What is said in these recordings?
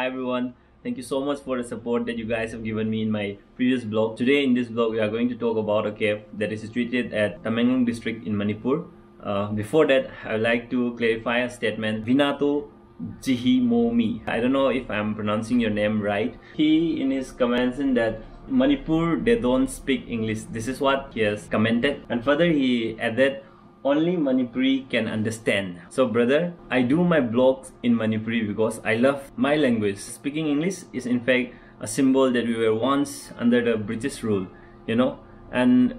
Hi everyone, thank you so much for the support that you guys have given me in my previous blog. Today in this blog we are going to talk about a cave that is situated at Tamenglong district in Manipur. Before that, I would like to clarify a statement. Vinato Jihimomi. I don't know if I'm pronouncing your name right. He in his comments in that Manipur, they don't speak English. This is what he has commented, and further he added only Manipuri can understand. So brother, I do my blogs in Manipuri because I love my language. Speaking English is in fact a symbol that we were once under the British rule, you know. And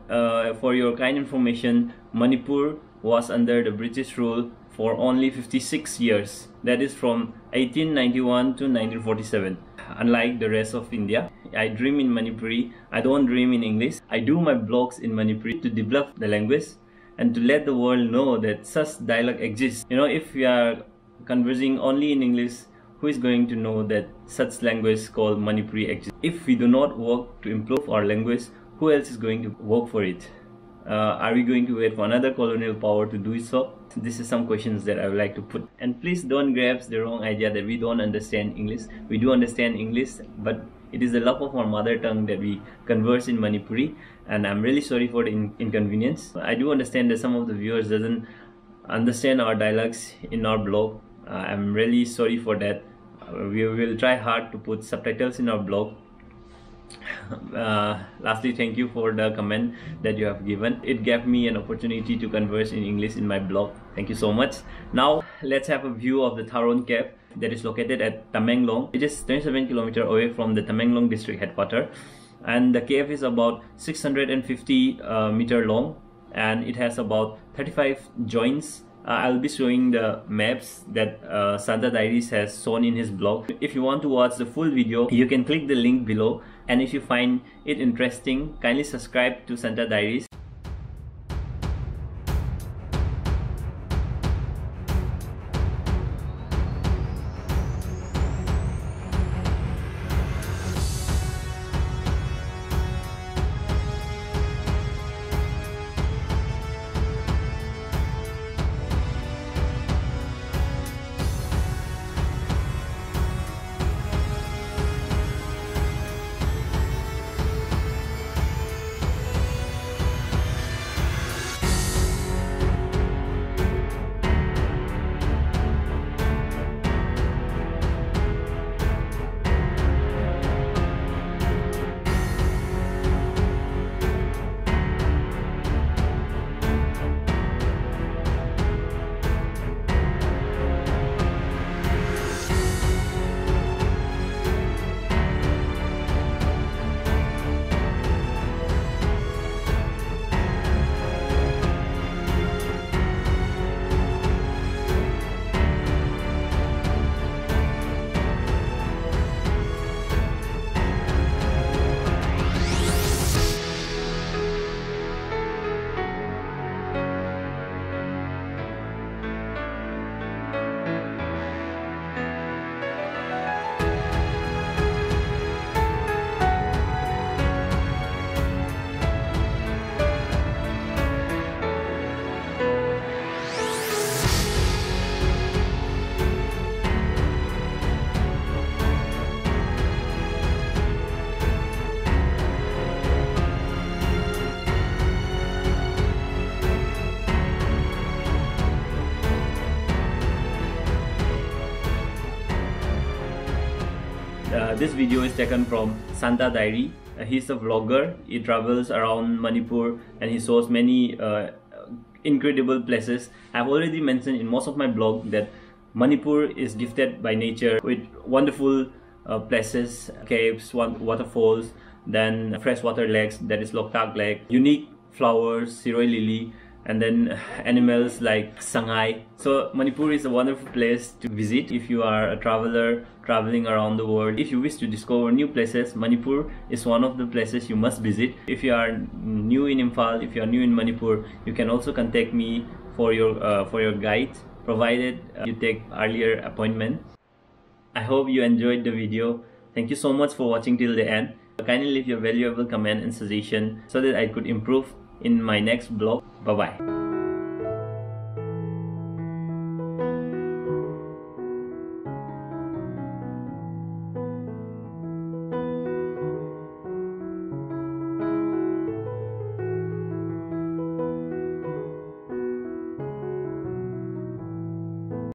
for your kind information, Manipur was under the British rule for only 56 years. That is from 1891 to 1947. Unlike the rest of India, I dream in Manipuri. I don't dream in English. I do my blogs in Manipuri to develop the language and to let the world know that such dialogue exists. You know, if we are conversing only in English, who is going to know that such language called Manipuri exists? If we do not work to improve our language, who else is going to work for it? Are we going to wait for another colonial power to do so? This is some questions that I would like to put. And please don't grasp the wrong idea that we don't understand English. We do understand English, but it is the love of our mother tongue that we converse in Manipuri, and I'm really sorry for the inconvenience. I do understand that some of the viewers doesn't understand our dialogues in our blog. I'm really sorry for that. We will try hard to put subtitles in our blog. Lastly, thank you for the comment that you have given. It gave me an opportunity to converse in English in my blog. Thank you so much. Now let's have a view of the THARON cave that is located at Tamenglong. It is 27 kilometers away from the Tamenglong district headquarters, and the cave is about 650 meter long, and it has about 35 joints. I'll be showing the maps that Santa Diaries has shown in his blog. If you want to watch the full video, you can click the link below, and if you find it interesting, kindly subscribe to Santa Diaries. This video is taken from Santa Diary. He's a vlogger. He travels around Manipur and he shows many incredible places. I've already mentioned in most of my blog that Manipur is gifted by nature with wonderful places, caves, waterfalls, then freshwater lakes, that is Loktak Lake, unique flowers, Siroi lily, and then animals like Sangai. So Manipur is a wonderful place to visit if you are a traveler traveling around the world. If you wish to discover new places, Manipur is one of the places you must visit. If you are new in Imphal, if you are new in Manipur, you can also contact me for your guide, provided you take earlier appointment. I hope you enjoyed the video. Thank you so much for watching till the end. Kindly leave your valuable comment and suggestion so that I could improve in my next blog. Bye bye.